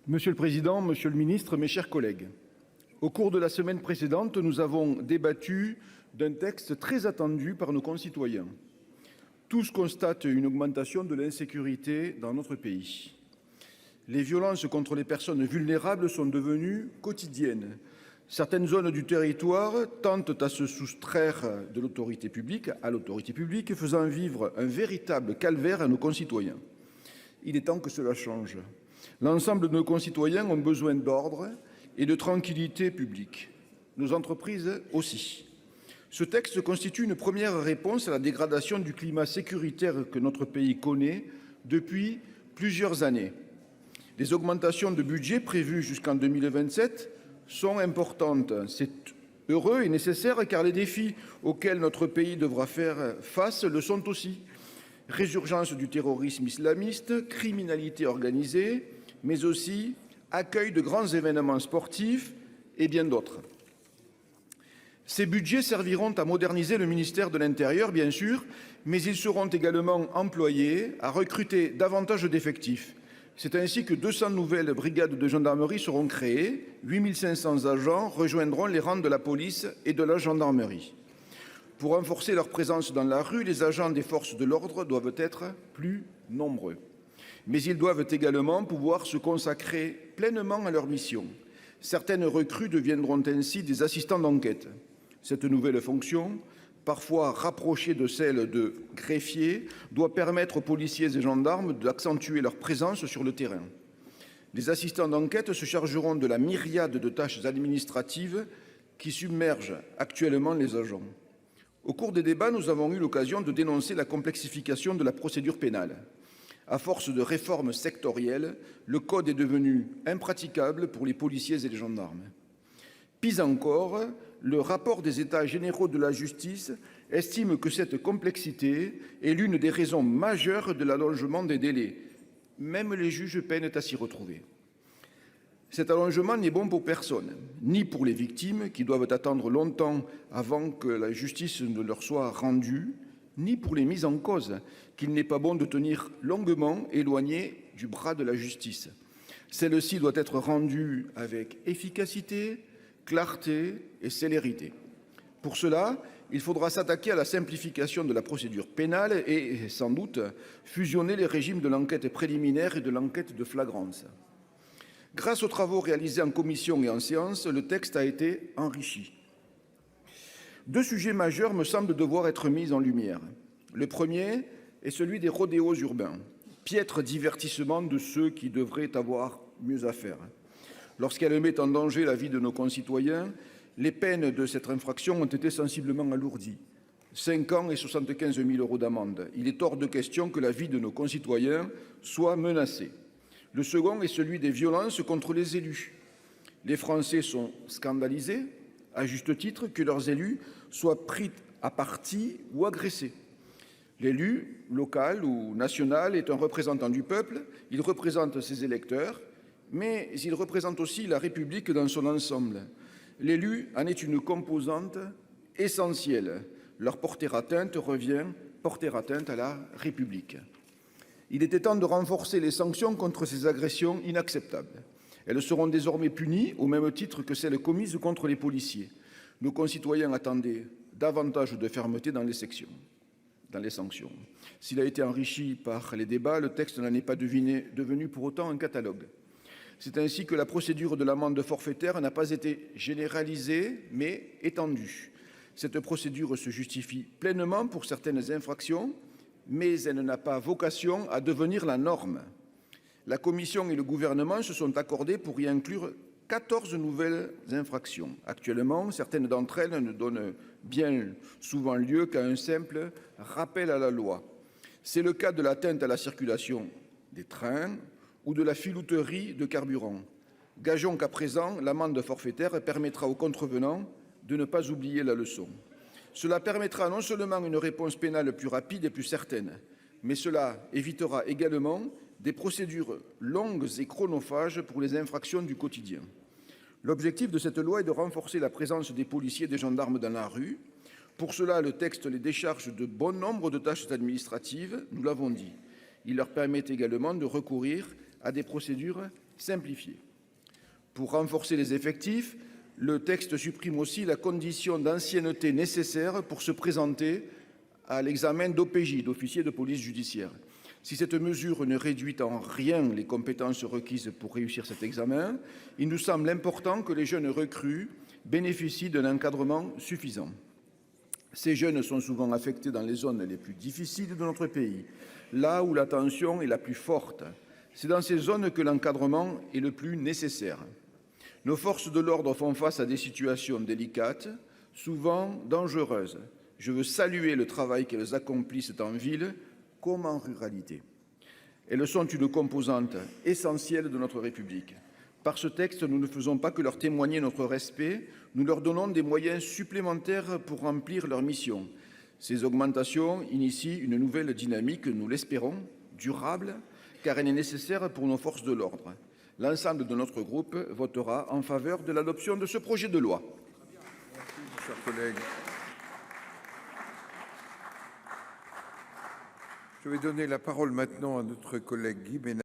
Monsieur le président, monsieur le ministre, mes chers collègues, au cours de la semaine précédente, nous avons débattu d'un texte très attendu par nos concitoyens. Tous constatent une augmentation de l'insécurité dans notre pays. Les violences contre les personnes vulnérables sont devenues quotidiennes. Certaines zones du territoire tentent à se soustraire à l'autorité publique, faisant vivre un véritable calvaire à nos concitoyens. Il est temps que cela change. L'ensemble de nos concitoyens ont besoin d'ordre et de tranquillité publique. Nos entreprises aussi. Ce texte constitue une première réponse à la dégradation du climat sécuritaire que notre pays connaît depuis plusieurs années. Les augmentations de budget prévues jusqu'en 2027 sont importantes. C'est heureux et nécessaire car les défis auxquels notre pays devra faire face le sont aussi. Résurgence du terrorisme islamiste, criminalité organisée, mais aussi accueil de grands événements sportifs et bien d'autres. Ces budgets serviront à moderniser le ministère de l'Intérieur, bien sûr, mais ils seront également employés à recruter davantage d'effectifs. C'est ainsi que 200 nouvelles brigades de gendarmerie seront créées, 8500 agents rejoindront les rangs de la police et de la gendarmerie. Pour renforcer leur présence dans la rue, les agents des forces de l'ordre doivent être plus nombreux. Mais ils doivent également pouvoir se consacrer pleinement à leur mission. Certaines recrues deviendront ainsi des assistants d'enquête. Cette nouvelle fonction, parfois rapprochée de celle de greffier, doit permettre aux policiers et gendarmes d'accentuer leur présence sur le terrain. Les assistants d'enquête se chargeront de la myriade de tâches administratives qui submergent actuellement les agents. Au cours des débats, nous avons eu l'occasion de dénoncer la complexification de la procédure pénale. À force de réformes sectorielles, le code est devenu impraticable pour les policiers et les gendarmes. Pis encore, le rapport des États généraux de la justice estime que cette complexité est l'une des raisons majeures de l'allongement des délais. Même les juges peinent à s'y retrouver. Cet allongement n'est bon pour personne, ni pour les victimes qui doivent attendre longtemps avant que la justice ne leur soit rendue, ni pour les mises en cause, qu'il n'est pas bon de tenir longuement éloignés du bras de la justice. Celle-ci doit être rendue avec efficacité, clarté et célérité. Pour cela, il faudra s'attaquer à la simplification de la procédure pénale et, sans doute, fusionner les régimes de l'enquête préliminaire et de l'enquête de flagrance. Grâce aux travaux réalisés en commission et en séance, le texte a été enrichi. Deux sujets majeurs me semblent devoir être mis en lumière. Le premier est celui des rodéos urbains, piètre divertissement de ceux qui devraient avoir mieux à faire. Lorsqu'elle met en danger la vie de nos concitoyens, les peines de cette infraction ont été sensiblement alourdies. 5 ans et 75 000 € d'amende. Il est hors de question que la vie de nos concitoyens soit menacée. Le second est celui des violences contre les élus. Les Français sont scandalisés, à juste titre, que leurs élus soient pris à partie ou agressés. L'élu, local ou national, est un représentant du peuple, il représente ses électeurs, mais il représente aussi la République dans son ensemble. L'élu en est une composante essentielle. Leur porter atteinte revient porter atteinte à la République. Il était temps de renforcer les sanctions contre ces agressions inacceptables. Elles seront désormais punies au même titre que celles commises contre les policiers. Nos concitoyens attendaient davantage de fermeté dans les sanctions. S'il a été enrichi par les débats, le texte n'en est pas devenu pour autant un catalogue. C'est ainsi que la procédure de l'amende forfaitaire n'a pas été généralisée, mais étendue. Cette procédure se justifie pleinement pour certaines infractions, mais elle n'a pas vocation à devenir la norme. La Commission et le gouvernement se sont accordés pour y inclure 14 nouvelles infractions. Actuellement, certaines d'entre elles ne donnent bien souvent lieu qu'à un simple rappel à la loi. C'est le cas de l'atteinte à la circulation des trains ou de la filouterie de carburant. Gageons qu'à présent, l'amende forfaitaire permettra aux contrevenants de ne pas oublier la leçon. Cela permettra non seulement une réponse pénale plus rapide et plus certaine, mais cela évitera également des procédures longues et chronophages pour les infractions du quotidien. L'objectif de cette loi est de renforcer la présence des policiers et des gendarmes dans la rue. Pour cela, le texte les décharge de bon nombre de tâches administratives, nous l'avons dit. Il leur permet également de recourir à des procédures simplifiées. Pour renforcer les effectifs, le texte supprime aussi la condition d'ancienneté nécessaire pour se présenter à l'examen d'OPJ, d'officier de police judiciaire. Si cette mesure ne réduit en rien les compétences requises pour réussir cet examen, il nous semble important que les jeunes recrues bénéficient d'un encadrement suffisant. Ces jeunes sont souvent affectés dans les zones les plus difficiles de notre pays, là où la tension est la plus forte. C'est dans ces zones que l'encadrement est le plus nécessaire. Nos forces de l'ordre font face à des situations délicates, souvent dangereuses. Je veux saluer le travail qu'elles accomplissent en ville comme en ruralité. Elles sont une composante essentielle de notre République. Par ce texte, nous ne faisons pas que leur témoigner notre respect, nous leur donnons des moyens supplémentaires pour remplir leur mission. Ces augmentations initient une nouvelle dynamique, nous l'espérons, durable, car elle est nécessaire pour nos forces de l'ordre. L'ensemble de notre groupe votera en faveur de l'adoption de ce projet de loi. Merci, chers collègues. Je vais donner la parole maintenant à notre collègue Guy Bénard.